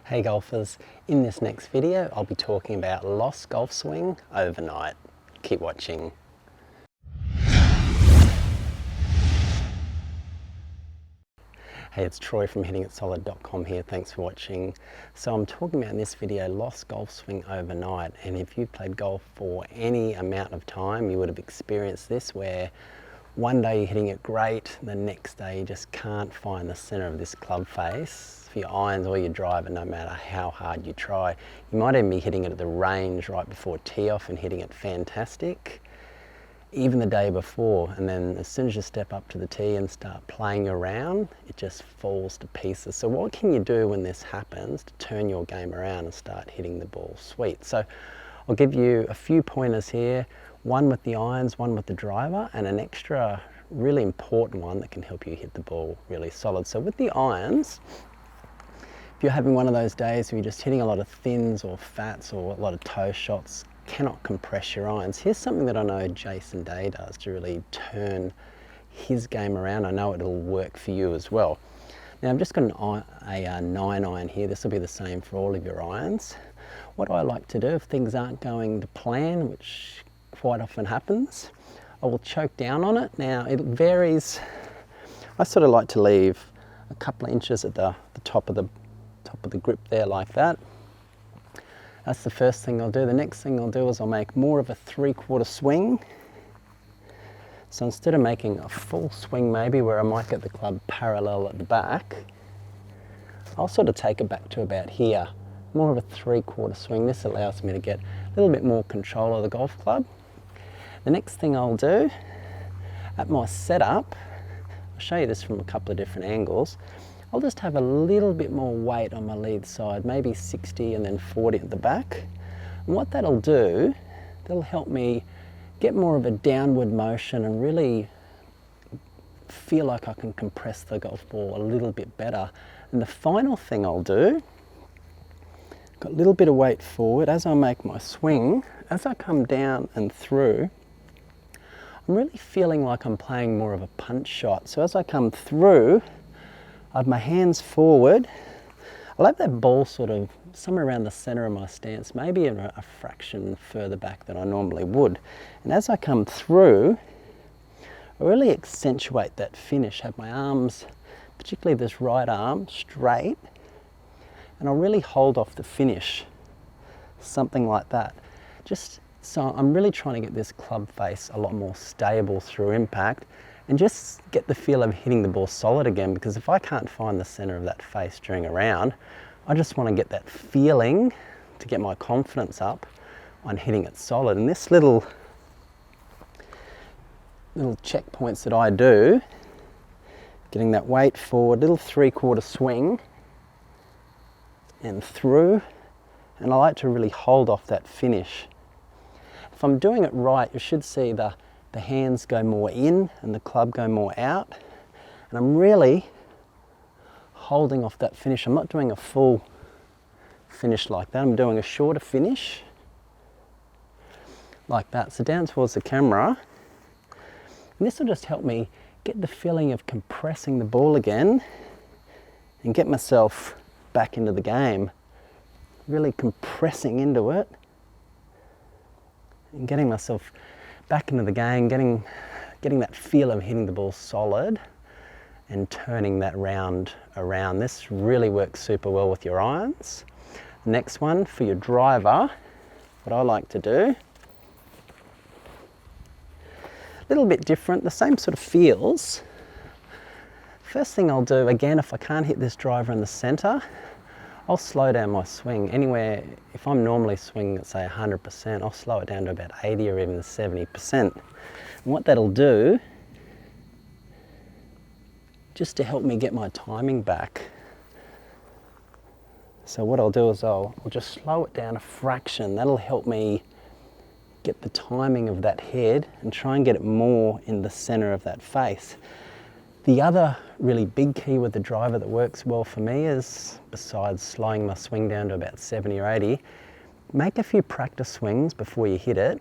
Hey golfers, in this next video I'll be talking about lost golf swing overnight. Keep watching. Hey, it's Troy from hittingitsolid.com here. Thanks for watching. So I'm talking about in this video lost golf swing overnight, and if you've played golf for any amount of time you would have experienced this, where one day you're hitting it great, the next day you just can't find the center of this club face for your irons or your driver, no matter how hard you try. You might even be hitting it at the range right before tee off and hitting it fantastic, even the day before, and then as soon as you step up to the tee and start playing around, it just falls to pieces. So what can you do when this happens to turn your game around and start hitting the ball sweet? So I'll give you a few pointers here, one with the irons, one with the driver, and an extra really important one that can help you hit the ball really solid. So with the irons, if you're having one of those days where you're just hitting a lot of thins or fats or a lot of toe shots, cannot compress your irons, here's something that I know Jason Day does to really turn his game around. I know it'll work for you as well. Now I've just got a 9 iron here. This will be the same for all of your irons. What I like to do if things aren't going to plan, which quite often happens, I will choke down on it. Now it varies. I sort of like to leave a couple of inches at the top of the grip there, like that. That's the first thing I'll do. The next thing I'll do is I'll make more of a 3/4 swing. So instead of making a full swing maybe where I might get the club parallel at the back, I'll sort of take it back to about here. More of a 3/4 swing. This allows me to get a little bit more control of the golf club. The next thing I'll do at my setup, I'll show you this from a couple of different angles, I'll just have a little bit more weight on my lead side, maybe 60 and then 40 at the back. And what that'll do, that'll help me get more of a downward motion and really feel like I can compress the golf ball a little bit better. And the final thing I'll do, got a little bit of weight forward as I make my swing, as I come down and through, I'm really feeling like I'm playing more of a punch shot. So as I come through, I have my hands forward. I'll have that ball sort of somewhere around the center of my stance, maybe a fraction further back than I normally would. And as I come through, I really accentuate that finish, have my arms, particularly this right arm, straight, and I'll really hold off the finish, something like that. Just so I'm really trying to get this club face a lot more stable through impact and just get the feel of hitting the ball solid again, because if I can't find the center of that face during a round, I just want to get that feeling to get my confidence up on hitting it solid. And this little checkpoints that I do, getting that weight forward, little 3/4 swing and through, and I like to really hold off that finish. If I'm doing it right, you should see the hands go more in and the club go more out, and I'm really holding off that finish. I'm not doing a full finish like that, I'm doing a shorter finish like that. So down towards the camera, and this will just help me get the feeling of compressing the ball again and get myself back into the game, really compressing into it and getting myself back into the game, getting that feel of hitting the ball solid and turning that round around. This really works super well with your irons. Next one, for your driver, what I like to do, a little bit different, the same sort of feels. First thing I'll do, again, if I can't hit this driver in the center, I'll slow down my swing anywhere. If I'm normally swinging at say 100%, I'll slow it down to about 80 or even 70%. And what that'll do, just to help me get my timing back. So what I'll do is I'll just slow it down a fraction. That'll help me get the timing of that head and try and get it more in the center of that face. The other really big key with the driver that works well for me is, besides slowing my swing down to about 70 or 80, make a few practice swings before you hit it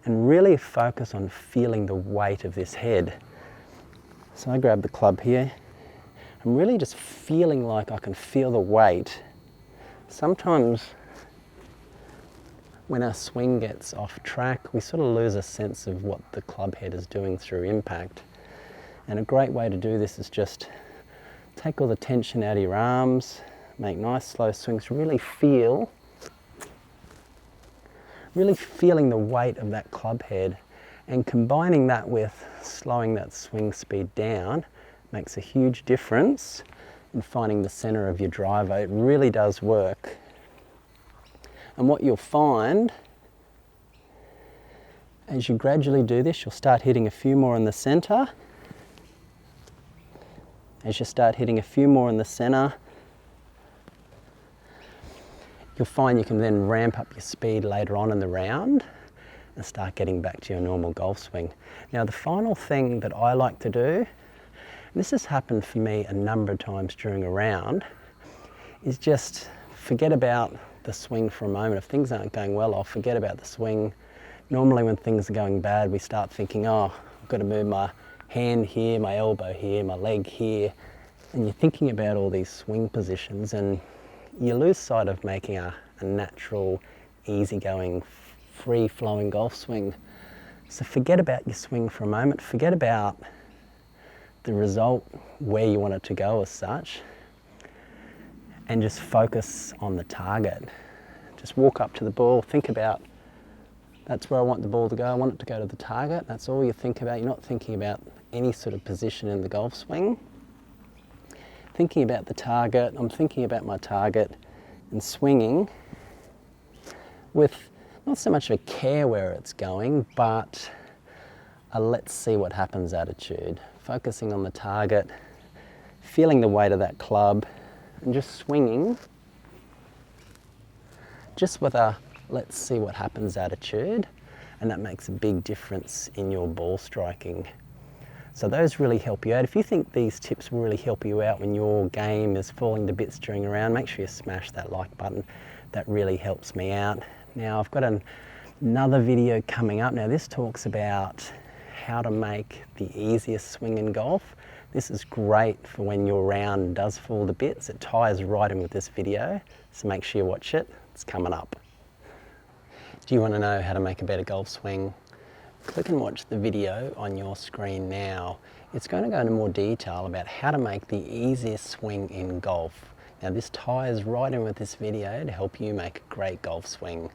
and really focus on feeling the weight of this head. So I grab the club here, I'm really just feeling like I can feel the weight Sometimes when our swing gets off track, we sort of lose a sense of what the club head is doing through impact. And a great way to do this is just take all the tension out of your arms, make nice slow swings, really feeling the weight of that club head, and combining that with slowing that swing speed down makes a huge difference in finding the center of your driver. It really does work. And what you'll find as you gradually do this, you'll start hitting a few more in the center. As you start hitting a few more in the center, you'll find you can then ramp up your speed later on in the round and start getting back to your normal golf swing. Now, the final thing that I like to do, and this has happened for me a number of times during a round, is just forget about the swing for a moment. If things aren't going well, I'll forget about the swing. Normally when things are going bad, we start thinking, oh, I've got to move my hand here, my elbow here, my leg here. And you're thinking about all these swing positions and you lose sight of making a natural, easygoing, free-flowing golf swing. So forget about your swing for a moment. Forget about the result, where you want it to go as such, and just focus on the target. Just walk up to the ball, think about, that's where I want the ball to go. I want it to go to the target. That's all you think about. You're not thinking about any sort of position in the golf swing. Thinking about the target, I'm thinking about my target and swinging with not so much of a care where it's going, but a let's see what happens attitude. Focusing on the target, feeling the weight of that club, and just swinging just with a let's see what happens attitude, and that makes a big difference in your ball striking. So those really help you out. If you think these tips will really help you out when your game is falling to bits during a round, make sure you smash that like button. That really helps me out. Now I've got another video coming up. Now this talks about how to make the easiest swing in golf. This is great for when your round does fall to bits. It ties right in with this video, so make sure you watch it. It's coming up. Do you want to know how to make a better golf swing? Click and watch the video on your screen now. It's going to go into more detail about how to make the easiest swing in golf. Now this ties right in with this video to help you make a great golf swing.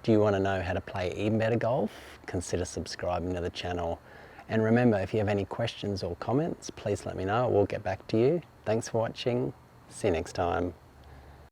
Do you want to know how to play even better golf? Consider subscribing to the channel. And remember, if you have any questions or comments, please let me know. I will get back to you. Thanks for watching. See you next time.